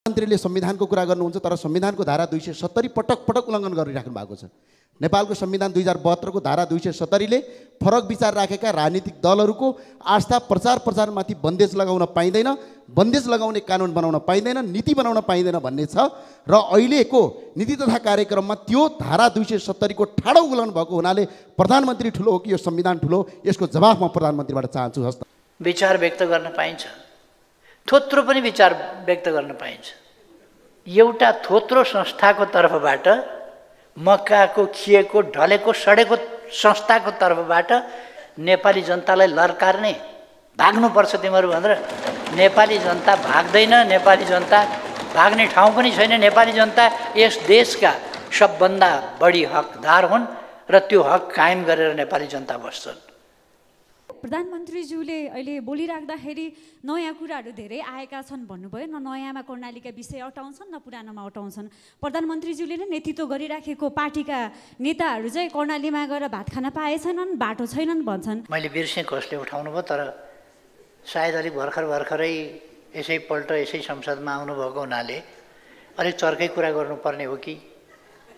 मन्त्रीले संविधानको कुरा गर्नुहुन्छ तर संविधानको धारा 270 पटक पटक उल्लङ्घन गरिराख्नु भएको छ। नेपालको संविधान 2072 को धारा 270 ले फरक विचार राखेका राजनीतिक दलहरूको आस्था प्रचारमाथि बन्देज लगाउन पाइँदैन, बन्देज लगाउने कानुन बनाउन पाइँदैन, नीति बनाउन पाइँदैन भन्ने छ र अहिलेको नीति तथा कार्यक्रममा त्यो धारा 270 को ठाडो उल्लङ्घन भएको हुनाले प्रधानमन्त्री ठुलो हो कि यो संविधान ठुलो, यसको जवाफ म प्रधानमन्त्रीबाट चाहन्छु। हस्त विचार व्यक्त गर्न पाइन्छ, थोत्रो पनि विचार व्यक्त गर्न पाइन्छ। एउटा थोत्रो संस्थाको तर्फबाट, मक्काको खिएको ढलेको सडेको संस्थाको तर्फबाट नेपाली जनतालाई लर्कार्ने, भाग्नुपर्छ तिमीहरू भनेर नेपाली जनता भाग्दैन। नेपाली जनता भाग्ने ठाउँ पनि छैन। नेपाली जनता यस देशका सबभन्दा बढी हकदार हुन् र त्यो हक कायम गरेर नेपाली जनता बस्छन्। प्रधानमन्त्रीज्यूले अहिले बोलिराख्दाखेरि नयाँ कुराहरू धेरै आएका छन् भन्नुभयो। न नयाँमा कर्णालीका विषय अटाउँछन् न पुरानोमा अटाउँछन्। प्रधानमन्त्रीज्यूले नै नेतृत्व गरिराखेको पार्टीका नेताहरू चाहिँ कर्णालीमा गएर भात खान पाएछन्, बाटो छैनन् भन्छन्। मैले बिर्सेँ कसले उठाउनु भयो, तर सायद अलिक भर्खरै यसैपल्ट यसै संसदमा आउनुभएको हुनाले अलिक चर्कै कुरा गर्नुपर्ने हो कि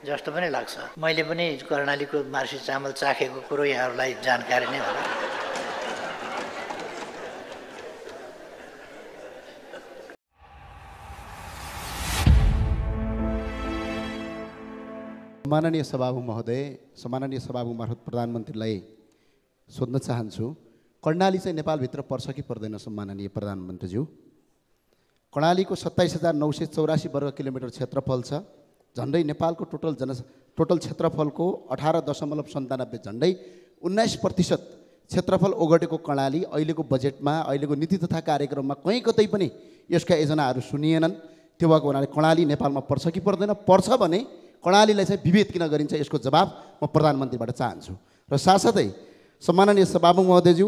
जस्तो पनि लाग्छ। मैले पनि कर्णालीको मार्सी चामल चाखेको कुरो यहाँहरूलाई जानकारी नै होला। सम्माननीय सभामुख महोदय, सम्माननीय सभामुख मार्फत प्रधानमन्त्रीलाई सोध्न चाहन्छु, कर्णाली चाहिँ नेपालभित्र पर्छ कि पर्दैन? सम्माननीय प्रधानमन्त्रीज्यू, कर्णालीको 27,984 वर्ग किलोमिटर क्षेत्रफल छ। झन्डै नेपालको टोटल क्षेत्रफलको 18.97 झन्डै 19% क्षेत्रफल ओगटेको कर्णाली अहिलेको बजेटमा, अहिलेको नीति तथा कार्यक्रममा कहीँ कतै पनि यसका योजनाहरू सुनिएनन्। त्यो भएको हुनाले कर्णाली नेपालमा पर्छ कि पर्दैन? पर्छ भने कर्णालीलाई चाहिँ विभेद किन गरिन्छ, यसको जवाब म प्रधानमन्त्रीबाट चाहन्छु। र साथसाथै सम्माननीय सभामुख महोदयज्यू,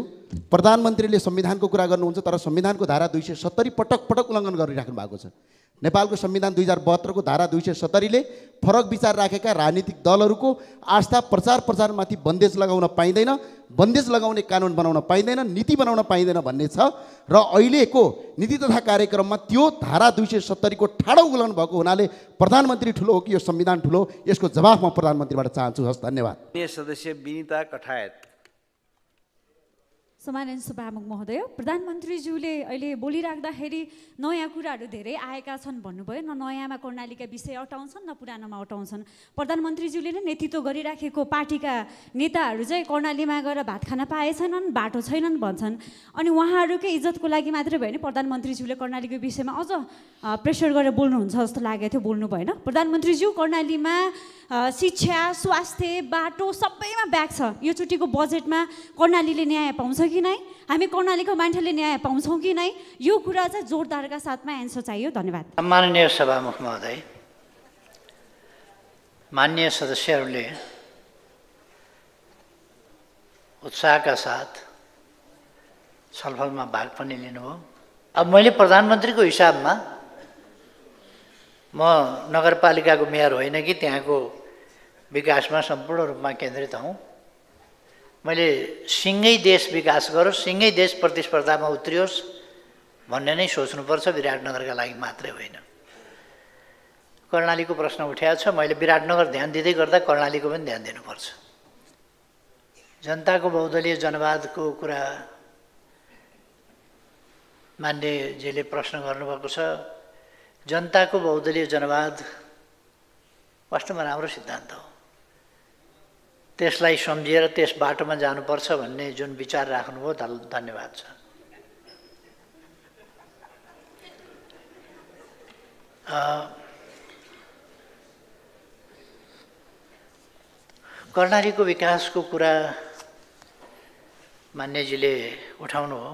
प्रधानमन्त्रीले संविधानको कुरा गर्नुहुन्छ तर संविधानको धारा 270 पटक पटक उल्लङ्घन गरिराख्नु भएको छ। नेपालको संविधान 2072 को धारा 270 ले फरक विचार राखेका राजनीतिक दलहरूको आस्था प्रचारमाथि बन्देज लगाउन पाइँदैन, बन्देज लगाउने कानुन बनाउन पाइँदैन, नीति बनाउन पाइँदैन भन्ने छ र अहिलेको नीति तथा कार्यक्रममा त्यो धारा 270 को ठाडो उल्लङ्घन भएको हुनाले प्रधानमन्त्री ठुलो हो कि यो संविधान ठुलो, यसको जवाफ म प्रधानमन्त्रीबाट चाहन्छु। हस्, धन्यवाद। सदस्य विनिता कठायत। सम्माननीय सभामुख महोदय, प्रधानमन्त्रीज्यूले अहिले बोलिराख्दाखेरि नयाँ कुराहरू धेरै आएका छन् भन्नुभयो। न नयाँमा कर्णालीका विषय अटाउँछन् न पुरानोमा अटाउँछन्। प्रधानमन्त्रीज्यूले नै नेतृत्व गरिराखेको पार्टीका नेताहरू चाहिँ कर्णालीमा गएर भात खान पाएछन्, बाटो छैनन् भन्छन्। अनि उहाँहरूकै इज्जतको लागि मात्रै भयो नि प्रधानमन्त्रीज्यूले कर्णालीको विषयमा अझ प्रेसर गरेर बोल्नुहुन्छ जस्तो लागेको थियो, बोल्नु भएन। प्रधानमन्त्रीज्यू, कर्णालीमा शिक्षा, स्वास्थ्य, बाटो सबैमा ब्याक छ। यो चोटिको बजेटमा कर्णालीले न्याय पाउँछ कि नै? हामी कर्णालीको मान्छेले न्याय पाउँछौँ कि नै? यो कुरा चाहिँ जोरदारका साथमा एन्सर चाहियो। धन्यवाद। सम्माननीय सभामुख महोदय, माननीय सदस्यहरूले उत्साहका साथ छलफलमा भाग पनि लिनुभयो। अब मैले प्रधानमन्त्रीको हिसाबमा, म नगरपालिकाको मेयर होइन कि त्यहाँको विकासमा सम्पूर्ण रूपमा केन्द्रित हौँ। मैले सिँगै देश विकास गरोस्, सिँगै देश प्रतिस्पर्धामा उत्रियोस् भन्ने नै सोच्नुपर्छ, विराटनगरका लागि मात्रै होइन। कर्णालीको प्रश्न उठाएको छ, मैले विराटनगर ध्यान दिँदै गर्दा कर्णालीको पनि ध्यान दिनुपर्छ। जनताको बहुदलीय जनवादको कुरा मान्यजीले प्रश्न गर्नुभएको छ। जनताको बहुदलीय जनवाद वास्तवमा राम्रो सिद्धान्त हो। त्यसलाई सम्झिएर त्यस बाटोमा जानुपर्छ भन्ने जुन विचार राख्नुभयो, धन्यवाद छ। कर्णालीको विकासको कुरा मान्यजीले उठाउनु हो।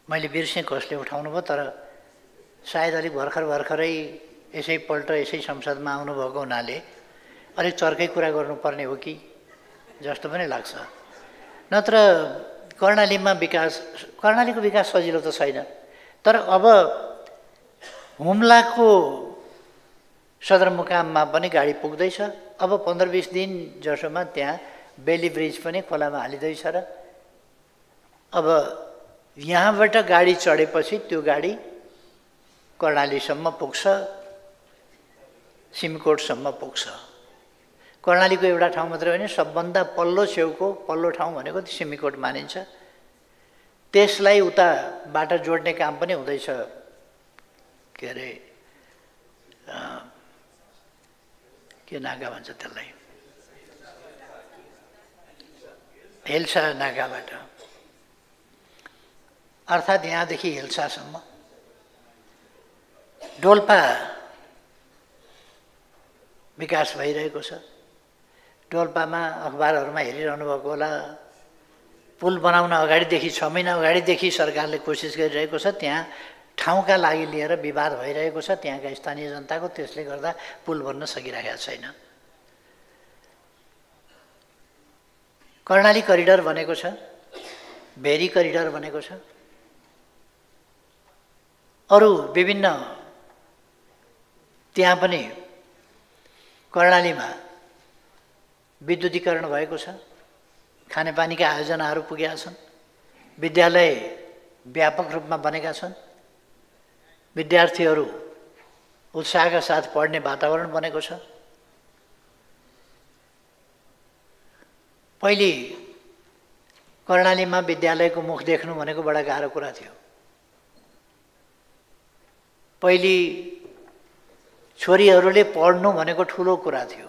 मैले बिर्सेँ कसले उठाउनु भयो, तर सायद अलिक भर्खरै यसैपल्ट यसै संसदमा आउनुभएको हुनाले अलिक चर्कै कुरा गर्नुपर्ने हो कि जस्तो पनि लाग्छ। नत्र कर्णालीको विकास सजिलो त छैन। तर अब हुम्लाको सदरमुकाममा पनि गाडी पुग्दैछ। अब 15-20 दिन जसोमा त्यहाँ बेली ब्रिज पनि खोलामा हालिँदैछ र अब यहाँबाट गाडी चढेपछि त्यो गाडी कर्णालीसम्म पुग्छ, सिमकोटसम्म पुग्छ। कर्णालीको एउटा ठाउँ मात्रै होइन, सबभन्दा पल्लो छेउको पल्लो ठाउँ भनेको सिमिकोट मानिन्छ। त्यसलाई उताबाट जोड्ने काम पनि हुँदैछ। के अरे के नाका भन्छ त्यसलाई, हेल्सा नाकाबाट, अर्थात् यहाँदेखि हेल्सासम्म। डोल्पा विकास भइरहेको छ। डोल्पामा अखबारहरूमा हेरिरहनु भएको होला, पुल बनाउन अगाडिदेखि 6 महिना अगाडिदेखि सरकारले कोसिस गरिरहेको छ। त्यहाँ ठाउँका लागि लिएर विवाद भइरहेको छ त्यहाँका स्थानीय जनताको, त्यसले गर्दा पुल बन्न सकिरहेको छैन। कर्णाली करिडर बनेको छ, भेरी करिडर बनेको छ, अरू विभिन्न त्यहाँ पनि कर्णालीमा विद्युतीकरण भएको छ, खानेपानीका आयोजनाहरू पुगेका छन्, विद्यालय व्यापक रूपमा बनेका छन्, विद्यार्थीहरू उत्साहका साथ पढ्ने वातावरण बनेको छ। पहिले कर्णालीमा विद्यालयको मुख देख्नु भनेको बडा गाह्रो कुरा थियो। पहिले छोरीहरूले पढ्नु भनेको ठुलो कुरा थियो।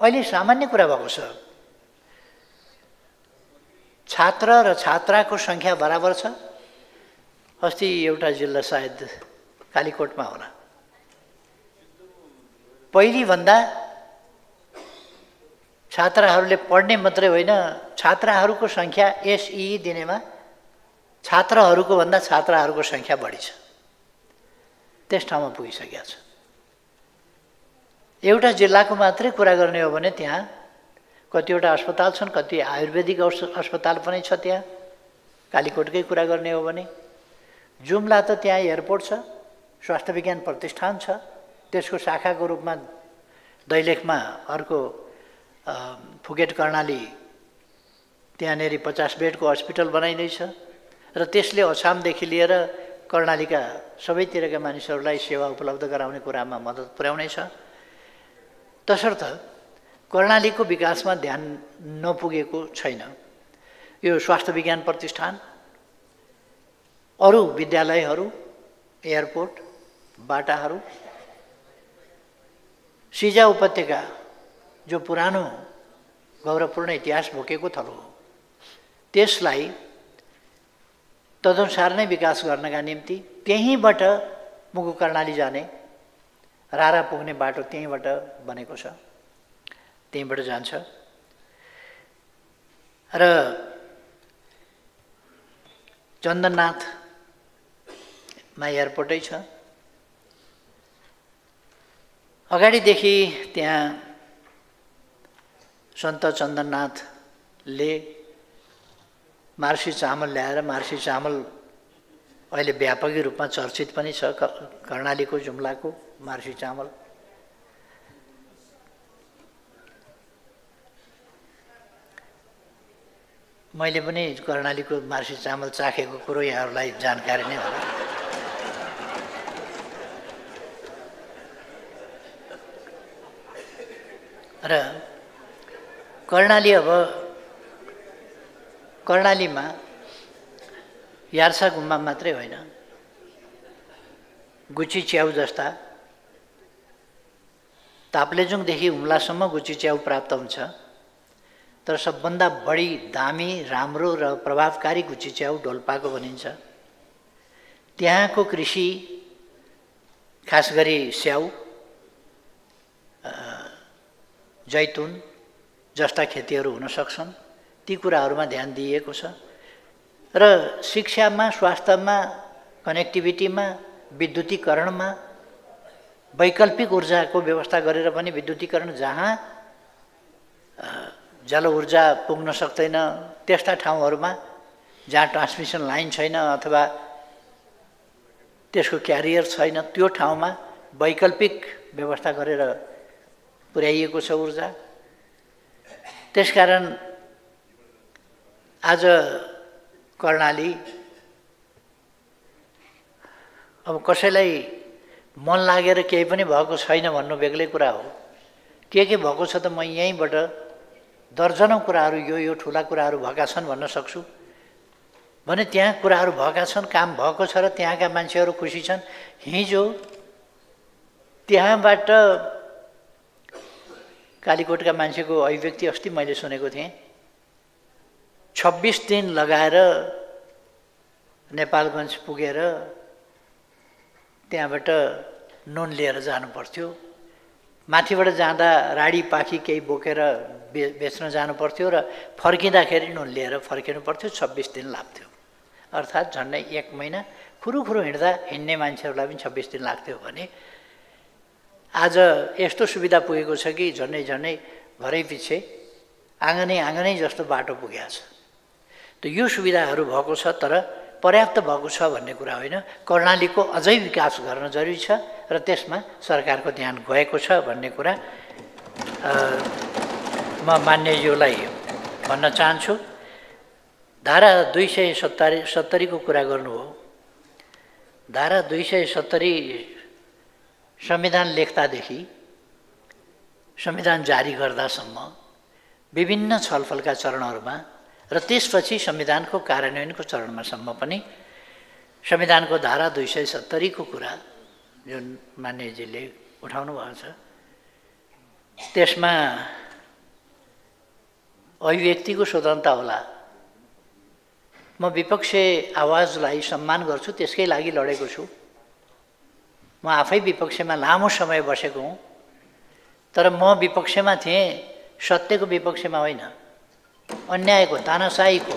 अहिले सामान्य कुरा भएको छ। छात्र र छात्राको सङ्ख्या बराबर छ। अस्ति एउटा जिल्ला सायद कालीकोटमा होला, पहिलेभन्दा छात्राहरूले पढ्ने मात्रै होइन, छात्राहरूको सङ्ख्या एसई दिनेमा छात्रहरूको भन्दा छात्राहरूको सङ्ख्या बढी छ। त्यस ठाउँमा पुगिसकेका छ। एउटा जिल्लाको मात्रै कुरा गर्ने हो भने त्यहाँ कतिवटा अस्पताल छन्, कति आयुर्वेदिक अस्पताल पनि छ। त्यहाँ कालीकोटकै कुरा गर्ने हो भने जुम्ला त त्यहाँ एयरपोर्ट छ, स्वास्थ्य विज्ञान प्रतिष्ठान छ, त्यसको शाखाको रूपमा दैलेखमा अर्को फुकेट कर्णाली त्यहाँनेरि 50 बेडको हस्पिटल बनाइँदैछ र त्यसले अछामदेखि लिएर कर्णालीका सबैतिरका मानिसहरूलाई सेवा उपलब्ध गराउने कुरामा मद्दत पुर्याउनेछ। तसर्थ कर्णालीको विकासमा ध्यान नपुगेको छैन। यो स्वास्थ्य विज्ञान प्रतिष्ठान, अरू विद्यालयहरू, एयरपोर्ट, बाटाहरू, सिजा उपत्यका जो पुरानो गौरवपूर्ण इतिहास बोकेको थलो हो, त्यसलाई तदनुसार नै विकास गर्नका निम्ति त्यहीँबाट मुगु कर्णाली जाने, रारा पुग्ने बाटो त्यहीँबाट बनेको छ, त्यहीँबाट जान्छ। र चन्दननाथमा एयरपोर्टै छ। अगाडिदेखि त्यहाँ सन्त चन्दननाथले मार्सी चामल ल्याएर, मार्सी चामल अहिले व्यापकै रूपमा चर्चित पनि छ, कर्णालीको जुम्लाको मार्सी चामल। मैले पनि कर्णालीको मार्सी चामल चाखेको कुरो यहाँहरूलाई जानकारी नै होला। र कर्णाली, अब कर्णालीमा यार्सा गुम्बा मात्रै होइन, गुची च्याउ जस्ता ताप्लेजुङदेखि हुम्लासम्म गुची च्याउ प्राप्त हुन्छ। तर सबभन्दा बढी दामी, राम्रो र प्रभावकारी गुची च्याउ डोल्पाको बनिन्छ। त्यहाँको कृषि, खास गरी स्याउ, जैतुन जस्ता खेतीहरू हुन सक्छन्। ती कुराहरूमा ध्यान दिइएको छ। र शिक्षामा, स्वास्थ्यमा, कनेक्टिभिटीमा, विद्युतीकरणमा वैकल्पिक ऊर्जाको व्यवस्था गरेर पनि विद्युतीकरण जहाँ जल ऊर्जा पुग्न सक्दैन त्यस्ता ठाउँहरूमा जहाँ ट्रान्समिसन लाइन छैन अथवा त्यसको क्यारियर छैन, त्यो ठाउँमा वैकल्पिक व्यवस्था गरेर पुर्याइएको छ ऊर्जा। त्यसकारण आज कर्णाली अब कसैलाई मन लागेर केही पनि भएको छैन भन्नु बेग्लै कुरा हो। के भएको छ त म यहीँबाट दर्जनौँ कुराहरू यो ठुला कुराहरू भएका छन् भन्न सक्छु भने त्यहाँ कुराहरू भएका छन्, काम भएको छ र त्यहाँका मान्छेहरू खुसी छन्। हिजो त्यहाँबाट कालीकोटका मान्छेको अभिव्यक्ति अस्ति मैले सुनेको थिएँ। 26 दिन लगाएर नेपालगञ्ज पुगेर त्यहाँबाट नुन लिएर जानु पर्थ्यो। माथिबाट जाँदा राडी पाखी केही बोकेर बेच्न जानु पर्थ्यो र फर्किँदाखेरि नुन लिएर फर्किनु पर्थ्यो। 26 दिन लाग्थ्यो, अर्थात् झन्डै 1 महिना खुरुखुरु हिँड्ने मान्छेहरूलाई पनि 26 दिन लाग्थ्यो भने आज यस्तो सुविधा पुगेको छ कि झन्डै घरै पछि आँगनै जस्तो बाटो पुगेको छ। त यो सुविधाहरू भएको छ, तर पर्याप्त भएको छ भन्ने कुरा होइन। कर्णालीको अझै विकास गर्न जरुरी छ र त्यसमा सरकारको ध्यान गएको छ भन्ने कुरा म मान्यज्यूलाई भन्न चाहन्छु। धारा 270 को कुरा गर्नुभयो। धारा 270 संविधान लेख्दादेखि संविधान जारी गर्दासम्म विभिन्न छलफलका चरणहरूमा र त्यसपछि संविधानको कार्यान्वयनको चरणमासम्म पनि संविधानको धारा 270 को कुरा जुन मान्यजीले उठाउनु भएको छ त्यसमा अभिव्यक्तिको स्वतन्त्रता होला। म विपक्षी आवाजलाई सम्मान गर्छु, त्यसकै लागि लडेको छु। म आफै विपक्षमा लामो समय बसेको हुँ, तर म विपक्षमा थिएँ सत्यको विपक्षमा होइन, अन्यायको, तानाशाहीको,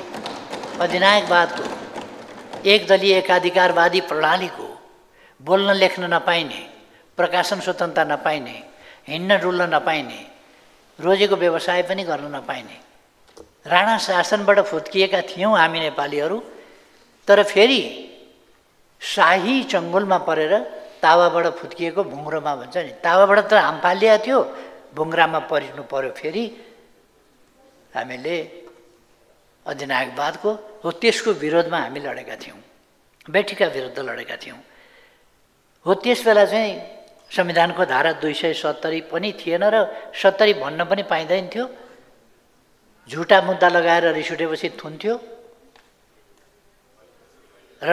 अधिनायकवादको, एकदलीय एकाधिकारवादी प्रणालीको, बोल्न लेख्न नपाइने, प्रकाशन स्वतन्त्रता नपाइने, हिँड्न डुल्न नपाइने, रोजेको व्यवसाय पनि गर्न नपाइने राणा शासनबाट फुत्किएका थियौँ हामी नेपालीहरू। तर फेरि शाही चङ्गुलमा परेर तावाबाट फुत्किएको भुङ्ग्रोमा भन्छ नि, तावाबाट त हाम फालिएको थियो, भुङ्ग्रामा परिनु पर्यो। फेरि हामीले अधिनायकवादको हो त्यसको विरोधमा हामी लडेका थियौँ, बैठीका विरुद्ध लडेका थियौँ। हो त्यस बेला चाहिँ संविधानको धारा 270 पनि थिएन र 70 भन्न पनि पाइँदैन थियो। झुटा मुद्दा लगाएर रिस उठेपछि थुन्थ्यो र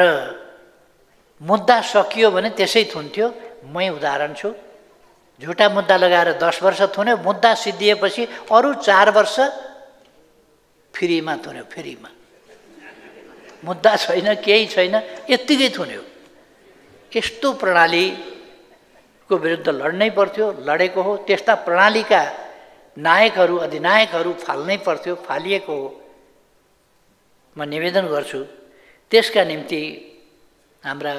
मुद्दा सकियो भने त्यसै थुन्थ्यो। मै उदाहरण छु। झुटा मुद्दा लगाएर 10 वर्ष थुन्यो, मुद्दा सिद्धिएपछि अरू 4 वर्ष फ्रीमा थुन्यो। फ्रीमा मुद्दा छैन, केही छैन, यत्तिकै थुन्यो। यस्तो प्रणालीको विरुद्ध लड्नै पर्थ्यो, लडेको हो। त्यस्ता प्रणालीका नायकहरू, अधिनायकहरू फाल्नै पर्थ्यो, फालिएको हो। म निवेदन गर्छु त्यसका निम्ति हाम्रा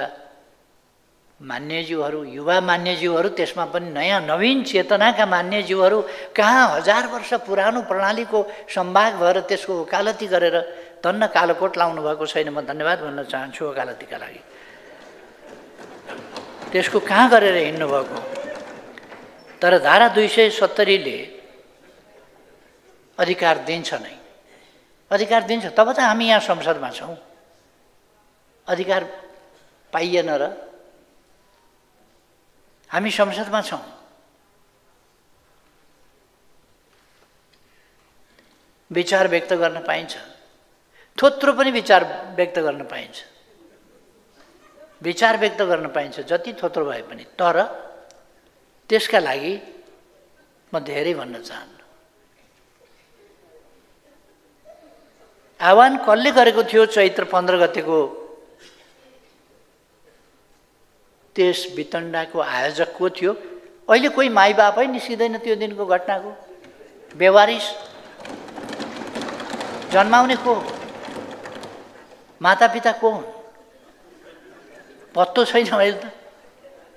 मान्यज्यूहरू, युवा मान्यज्यूहरू, त्यसमा पनि नयाँ नवीन चेतनाका मान्यज्यूहरू कहाँ 1000 वर्ष पुरानो प्रणालीको सम्भाग भएर त्यसको वकालती गरेर धन्न कालोकोट लाउनु भएको छैन। म धन्यवाद भन्न चाहन्छु वकालतीका लागि। त्यसको कहाँ गरेर हिँड्नु भएको। तर धारा 270 ले अधिकार दिन्छ नै, अधिकार दिन्छ। तब त हामी यहाँ संसदमा छौँ, अधिकार पाइएन र हामी संसदमा छौँ। विचार व्यक्त गर्न पाइन्छ, थोत्रो पनि विचार व्यक्त गर्न पाइन्छ, विचार व्यक्त गर्न पाइन्छ जति थोत्रो भए पनि। तर त्यसका लागि म धेरै भन्न चाहन्न। आह्वान कसले गरेको थियो? चैत्र 15 गतेको त्यस वितण्डाको आयोजक को थियो? अहिले कोही माई बापै निस्किँदैन त्यो दिनको घटनाको। बेवारिस जन्माउने को? मातापिता को हुन्? पत्तो छैन अहिले त।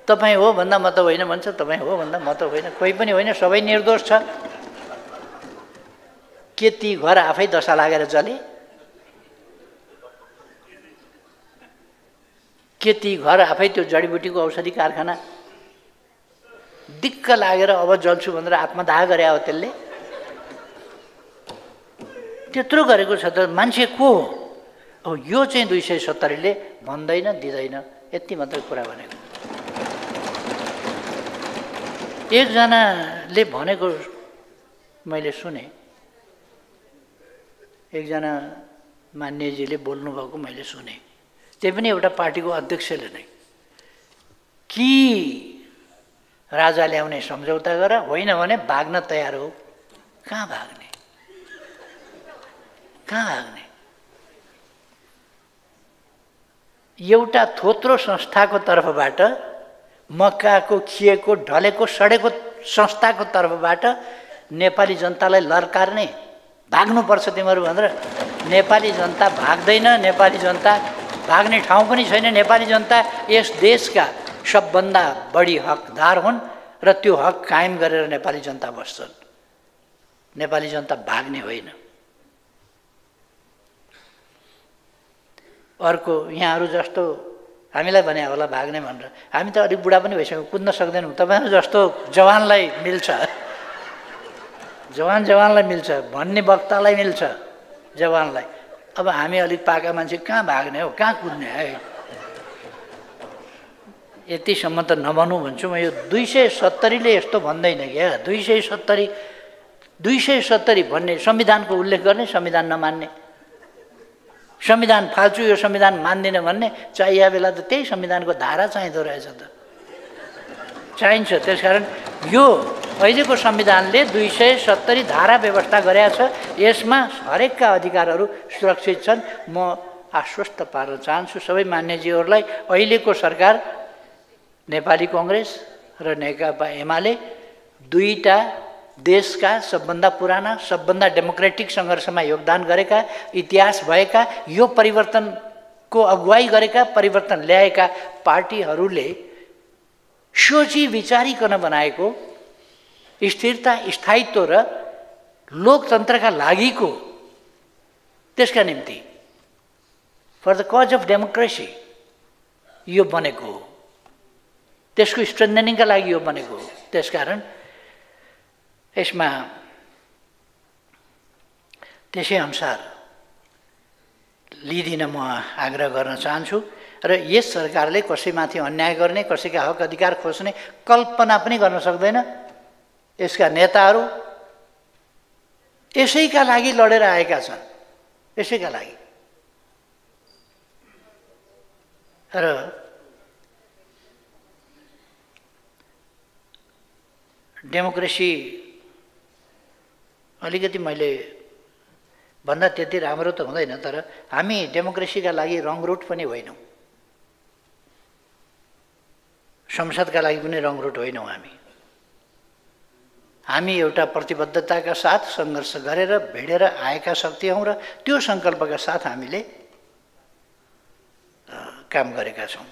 तपाईँ हो भन्दा म त होइन भन्छ, तपाईँ हो भन्दा म त होइन, कोही पनि होइन, सबै निर्दोष छ। के ती घर आफै दशा लागेर जले? के ती घर आफै त्यो जडीबुटीको औषधि कारखाना दिक्क लागेर अब जल्छु भनेर आत्मदाह गरे हो? त्यसले त्यत्रो गरेको छ त मान्छे को हो? अब यो चाहिँ 270ले भन्दैन दिँदैन, यति मात्रै कुरा भनेको। एकजनाले भनेको मैले सुने, एकजना मान्यजीले बोल्नुभएको मैले सुने, त्यही पनि एउटा पार्टीको अध्यक्षले नै, कि राजा ल्याउने सम्झौता गर, होइन भने भाग्न तयार हो। कहाँ भाग्ने, कहाँ भाग्ने? एउटा थोत्रो संस्थाको तर्फबाट, मक्काको खिएको ढलेको सडेको संस्थाको तर्फबाट नेपाली जनतालाई लर्कार्ने, भाग्नुपर्छ तिमीहरू भनेर। नेपाली जनता भाग्दैन, नेपाली जनता भाग्ने ठाउँ पनि छैन। नेपाली जनता यस देशका सबभन्दा बढी हकदार हुन् र त्यो हक कायम गरेर नेपाली जनता बस्छन्। नेपाली जनता भाग्ने होइन। अर्को यहाँहरू जस्तो हामीलाई भने होला भाग्ने भनेर, हामी त अलिक बुढा पनि भइसक्यौँ, कुद्न सक्दैनौँ। तपाईँहरू जस्तो जवानलाई मिल्छ, जवानलाई मिल्छ भन्ने वक्तालाई मिल्छ, जवानलाई। अब हामी अलिक पाका मान्छे कहाँ भाग्ने हो, कहाँ कुद्ने है? यतिसम्म त नभनौँ भन्छु म। यो 270ले यस्तो भन्दैन क्या। 270 भन्ने संविधानको उल्लेख गर्ने, संविधान नमान्ने, संविधान फाल्छु यो संविधान मान्दिनँ भन्ने, चाहिए बेला त त्यही संविधानको धारा चाहिँदो रहेछ त, चाहिन्छ। त्यसकारण यो अहिलेको संविधानले 270 धारा व्यवस्था गरेका छ। यसमा हरेकका अधिकारहरू सुरक्षित छन्। म आश्वस्त पार्न चाहन्छु सबै मान्यजीहरूलाई, अहिलेको सरकार नेपाली कङ्ग्रेस र नेकपा एमाले दुईटा देशका सबभन्दा पुराना, सबभन्दा डेमोक्रेटिक सङ्घर्षमा योगदान गरेका, इतिहास भएका, यो परिवर्तनको अगुवाई गरेका, परिवर्तन ल्याएका पार्टीहरूले सोची विचारिकन बनाएको स्थिरता, स्थायित्व र लोकतन्त्रका लागिको, त्यसका निम्ति for the cause of democracy यो बनेको हो, त्यसको स्ट्रेन्थनिङका लागि यो बनेको हो। त्यसकारण यसमा त्यसै अनुसार लिदिन म आग्रह गर्न चाहन्छु। र यस सरकारले कसैमाथि अन्याय गर्ने, कसैका हक अधिकार खोज्ने कल्पना पनि गर्न सक्दैन। यसका नेताहरू यसैका लागि लडेर आएका छन्, यसैका लागि। र डेमोक्रेसी अलिकति मैले भन्दा त्यति राम्रो त हुँदैन, तर हामी डेमोक्रेसीका लागि रङ रुट पनि होइनौँ, संसदका लागि पनि रङ रुट होइनौँ। हामी एउटा प्रतिबद्धताका साथ सङ्घर्ष गरेर भिडेर आएका शक्ति हौँ र त्यो सङ्कल्पका साथ हामीले काम गरेका छौँ।